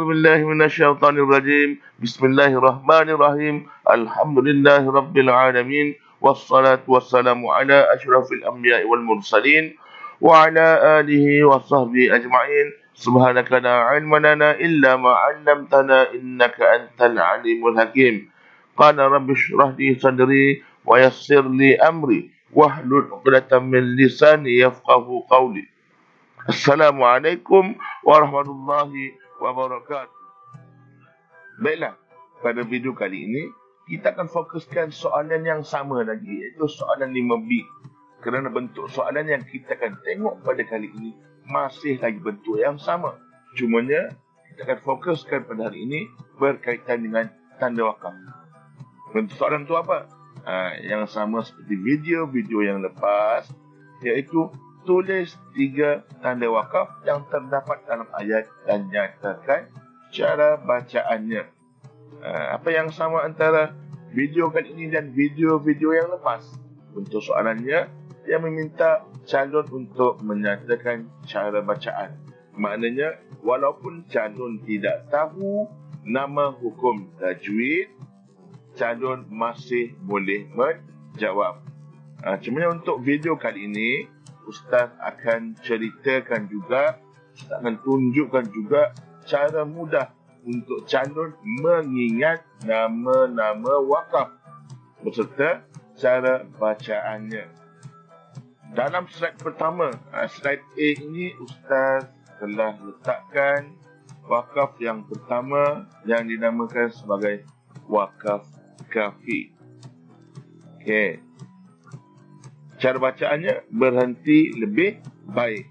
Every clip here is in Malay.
بالله من الشيطان الرجيم. بسم الله الرحمن الرحيم. الحمد لله رب العالمين، والصلاة والسلام على أشرف الأنبياء والمرسلين وعلى آله وصحبه أجمعين. سبحانك لا علم لنا إلا ما علمتنا إنك أنت العليم الحكيم. قال رب اشرح لي صدري ويسر لي أمري واحلل عقدة من لساني يفقه قولي. Assalamualaikum warahmatullahi wabarakatuh. Baiklah, pada video kali ini kita akan fokuskan soalan yang sama lagi, iaitu soalan 5B. Kerana bentuk soalan yang kita akan tengok pada kali ini masih lagi bentuk yang sama. Cumanya kita akan fokuskan pada hari ini berkaitan dengan tanda wakaf. Bentuk soalan itu apa? Yang sama seperti video-video yang lepas, iaitu tulis 3 tanda wakaf yang terdapat dalam ayat dan nyatakan cara bacaannya. Apa yang sama antara video kali ini dan video-video yang lepas? Untuk soalannya, dia meminta calon untuk menyatakan cara bacaan. Maknanya, walaupun calon tidak tahu nama hukum tajwid, calon masih boleh menjawab. Cuma untuk video kali ini, Ustaz akan ceritakan juga, Ustaz akan tunjukkan juga cara mudah untuk calon mengingat nama-nama wakaf beserta cara bacaannya. Dalam slide pertama, slide A ini Ustaz telah letakkan wakaf yang pertama yang dinamakan sebagai wakaf kafi. Okey. Cara bacaannya berhenti lebih baik.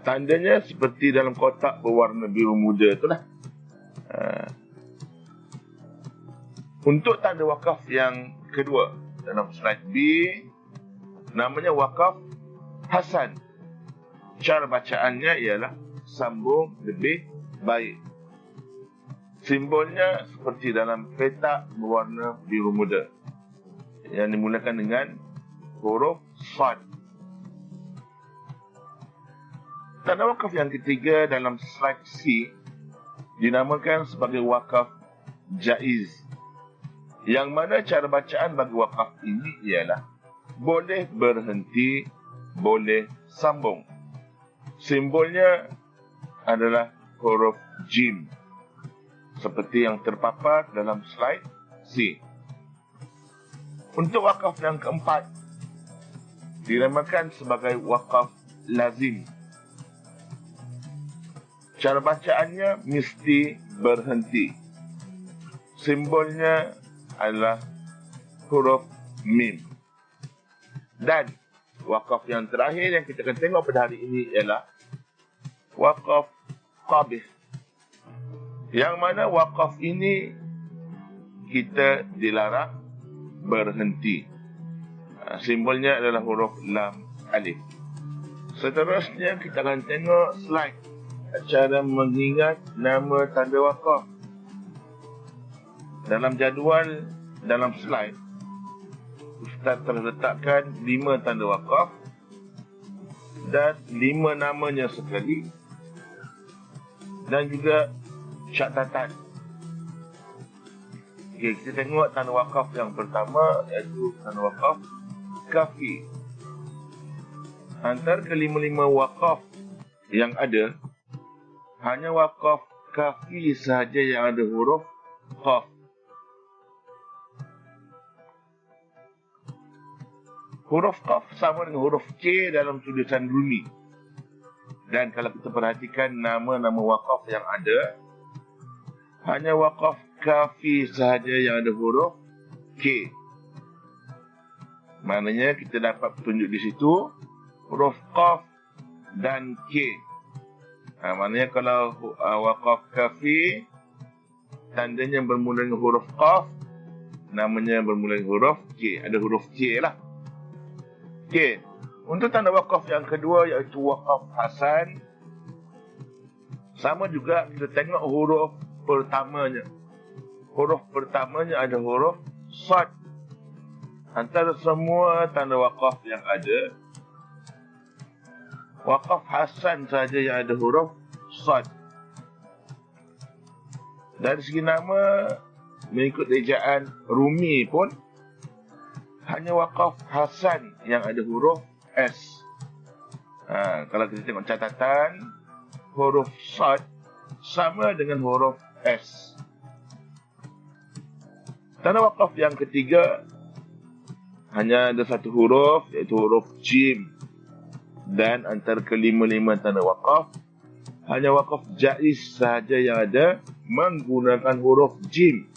Tandanya seperti dalam kotak berwarna biru muda itulah. Untuk tanda wakaf yang kedua dalam slide B, namanya wakaf Hasan. Cara bacaannya ialah sambung lebih baik. Simbolnya seperti dalam petak berwarna biru muda yang dimulakan dengan huruf Sad. Tanda wakaf yang ketiga dalam slide C dinamakan sebagai wakaf jaiz. Yang mana cara bacaan bagi wakaf ini ialah boleh berhenti, boleh sambung. Simbolnya adalah huruf Jim, seperti yang terpapar dalam slide C. Untuk wakaf yang keempat, dinamakan sebagai wakaf lazim. Cara bacaannya mesti berhenti. Simbolnya adalah huruf mim. Dan wakaf yang terakhir yang kita akan tengok pada hari ini ialah wakaf qabih. Yang mana wakaf ini kita dilarang berhenti. Simbolnya adalah huruf lam alif. Seterusnya kita akan tengok slide cara mengingat nama tanda wakaf. Dalam jadual dalam slide, Ustaz telah letakkan 5 tanda wakaf dan 5 namanya sekali, dan juga catatan. Okey, kita tengok tanda wakaf yang pertama, iaitu tanda wakaf kafi. Antara kelima-lima wakaf yang ada, hanya wakaf kafi sahaja yang ada huruf qaf. Huruf qaf sama dengan huruf C dalam tulisan Rumi. Dan kalau kita perhatikan nama-nama wakaf yang ada, hanya wakaf kafi sahaja yang ada huruf K. Maknanya kita dapat petunjuk di situ huruf qaf dan K. Maknanya kalau wakaf kafi, tandanya bermula dengan huruf qaf, namanya bermula dengan huruf K. Ada huruf K lah. K. Untuk tanda wakaf yang kedua, iaitu wakaf Hasan, sama juga kita tengok huruf pertamanya. Huruf pertamanya ada huruf Sad. Antara semua tanda wakaf yang ada, wakaf Hasan saja yang ada huruf Sad. Dari segi nama, mengikut ejaan Rumi pun, hanya wakaf Hasan yang ada huruf S. Kalau kita tengok catatan, huruf Sad sama dengan huruf S. Tanda wakaf yang ketiga, hanya ada satu huruf, iaitu huruf Jim. Dan antara kelima-lima tanda wakaf, hanya wakaf jaiz sahaja yang ada menggunakan huruf Jim.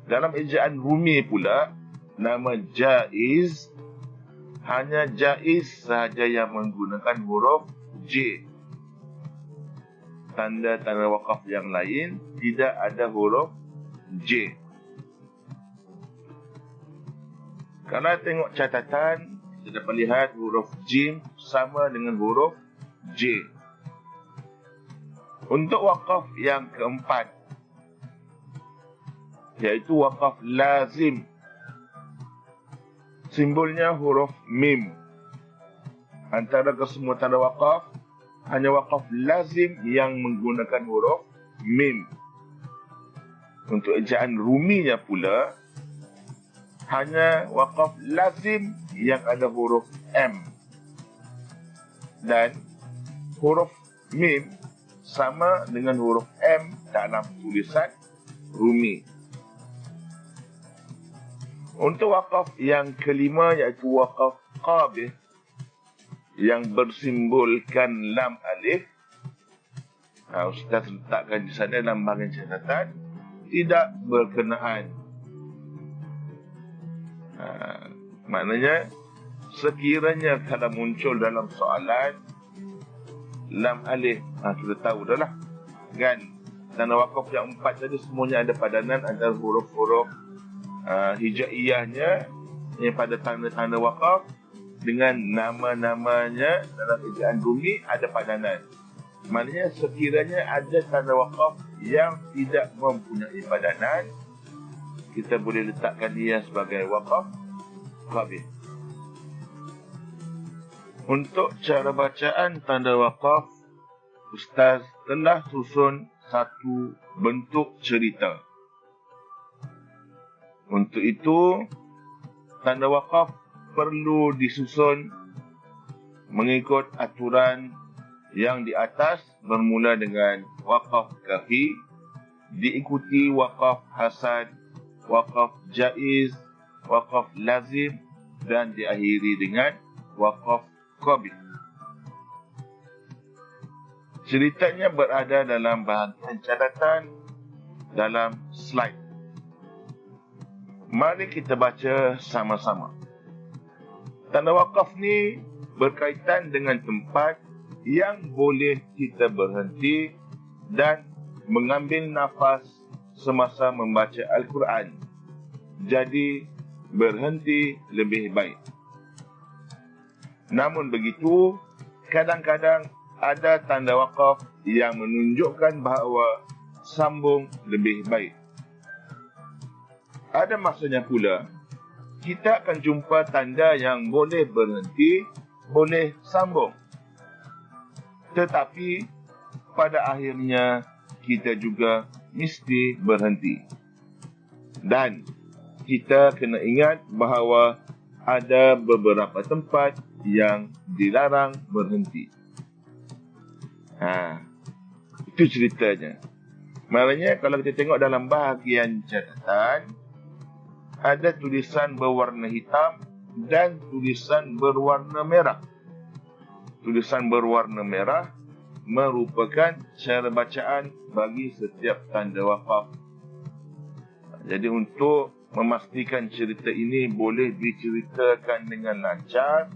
Dalam ejaan Rumi pula, nama jaiz, hanya jaiz sahaja yang menggunakan huruf J. Tanda-tanda wakaf yang lain tidak ada huruf J. Kalau tengok catatan, kita dapat lihat huruf Jim sama dengan huruf J. Untuk wakaf yang keempat, iaitu wakaf lazim, simbolnya huruf mim. Antara kesemua tanda wakaf, hanya wakaf lazim yang menggunakan huruf mim. Untuk ejaan Ruminya pula, hanya wakaf lazim yang ada huruf M. Dan huruf mim sama dengan huruf M dalam tulisan Rumi. Untuk wakaf yang kelima, iaitu wakaf qabih, yang bersimbolkan lam alif, Ustaz letakkan di sana dalam bahagian catatan, tidak berkenaan. Maknanya, sekiranya kalau muncul dalam soalan lam alif, kita tahu dah lah, kan? Tanda wakaf yang empat tadi semuanya ada padanan antara huruf-huruf hijaiyahnya yang pada tanda-tanda wakaf dengan nama-namanya dalam ejaan Rumi ada padanan. Maknanya sekiranya ada tanda wakaf yang tidak mempunyai padanan, kita boleh letakkan dia sebagai wakaf qabih. Untuk cara bacaan tanda wakaf, Ustaz telah susun satu bentuk cerita. Untuk itu, tanda wakaf perlu disusun mengikut aturan yang di atas, bermula dengan wakaf kafi, diikuti wakaf hasan, wakaf jaiz, wakaf lazim, dan diakhiri dengan wakaf qabih. Ceritanya berada dalam bahagian catatan dalam slide. Mari kita baca sama-sama. Tanda wakaf ni berkaitan dengan tempat yang boleh kita berhenti dan mengambil nafas semasa membaca Al-Quran. Jadi, berhenti lebih baik. Namun begitu, kadang-kadang ada tanda wakaf yang menunjukkan bahawa sambung lebih baik. Ada masanya pula, kita akan jumpa tanda yang boleh berhenti, boleh sambung. Tetapi, pada akhirnya, kita juga mesti berhenti. Dan, kita kena ingat bahawa ada beberapa tempat yang dilarang berhenti. Itu ceritanya. Maknanya, kalau kita tengok dalam bahagian catatan, ada tulisan berwarna hitam dan tulisan berwarna merah. Tulisan berwarna merah merupakan cara bacaan bagi setiap tanda wakaf. Jadi untuk memastikan cerita ini boleh diceritakan dengan lancar,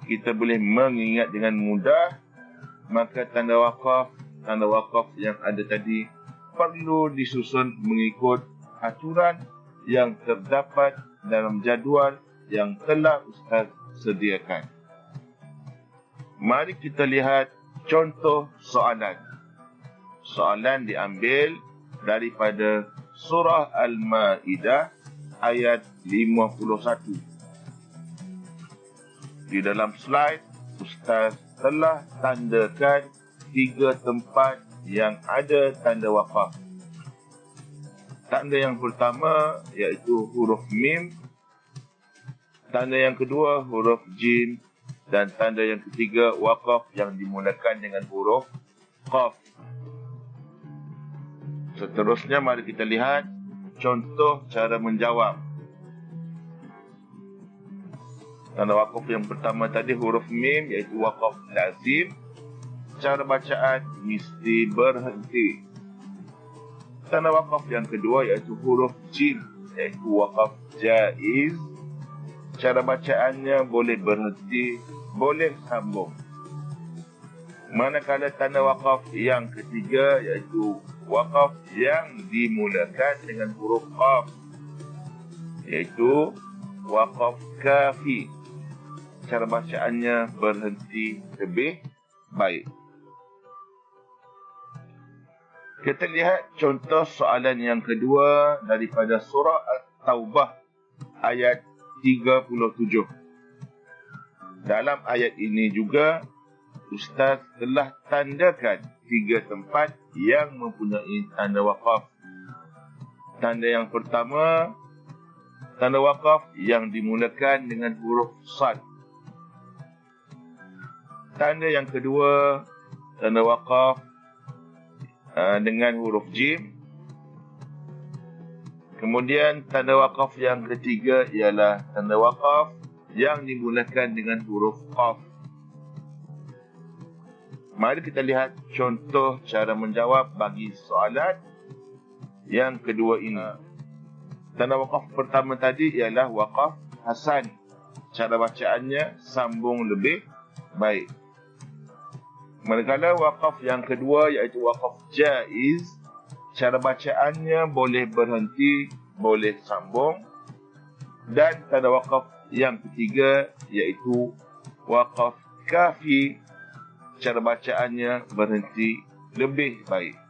kita boleh mengingat dengan mudah, maka tanda wakaf yang ada tadi perlu disusun mengikut aturan yang terdapat dalam jadual yang telah Ustaz sediakan. Mari kita lihat contoh soalan. Soalan diambil daripada Surah Al-Ma'idah ayat 51. Di dalam slide, Ustaz telah tandakan 3 tempat yang ada tanda waqaf. Tanda yang pertama iaitu huruf mim, tanda yang kedua huruf jim, dan tanda yang ketiga waqaf yang dimulakan dengan huruf qaf. Seterusnya mari kita lihat contoh cara menjawab. Tanda waqaf yang pertama tadi huruf mim iaitu waqaf lazim. Cara bacaan mesti berhenti. Tanda waqaf yang kedua iaitu huruf jim iaitu waqaf jaiz. Cara bacaannya boleh berhenti, boleh sambung. Manakala tanda waqaf yang ketiga iaitu waqaf yang dimulakan dengan huruf qaf iaitu waqaf kafi. Cara bacaannya berhenti lebih baik. Kita lihat contoh soalan yang kedua daripada surah At-Taubah ayat 37. Dalam ayat ini juga Ustaz telah tandakan 3 tempat yang mempunyai tanda waqaf. Tanda yang pertama, tanda waqaf yang dimulakan dengan huruf sad. Tanda yang kedua, tanda waqaf dengan huruf jim. Kemudian tanda waqaf yang ketiga ialah tanda waqaf yang dimulakan dengan huruf qaf. Mari kita lihat contoh cara menjawab bagi soalan yang kedua ini. Tanda waqaf pertama tadi ialah waqaf hasan. Cara bacaannya sambung lebih baik. Manakala waqaf yang kedua iaitu waqaf jaiz, cara bacaannya boleh berhenti, boleh sambung. Dan tanda waqaf yang ketiga iaitu waqaf kafi, cara bacaannya berhenti lebih baik.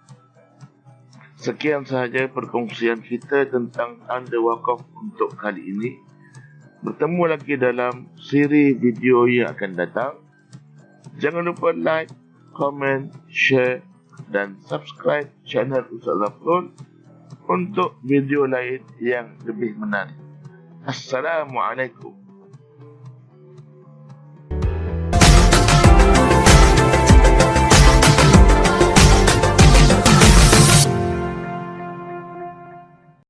Sekian sahaja perkongsian kita tentang tanda waqaf untuk kali ini. Bertemu lagi dalam siri video yang akan datang. Jangan lupa like, komen, share dan subscribe channel Ustaz Zafrul untuk video lain yang lebih menarik. Assalamualaikum.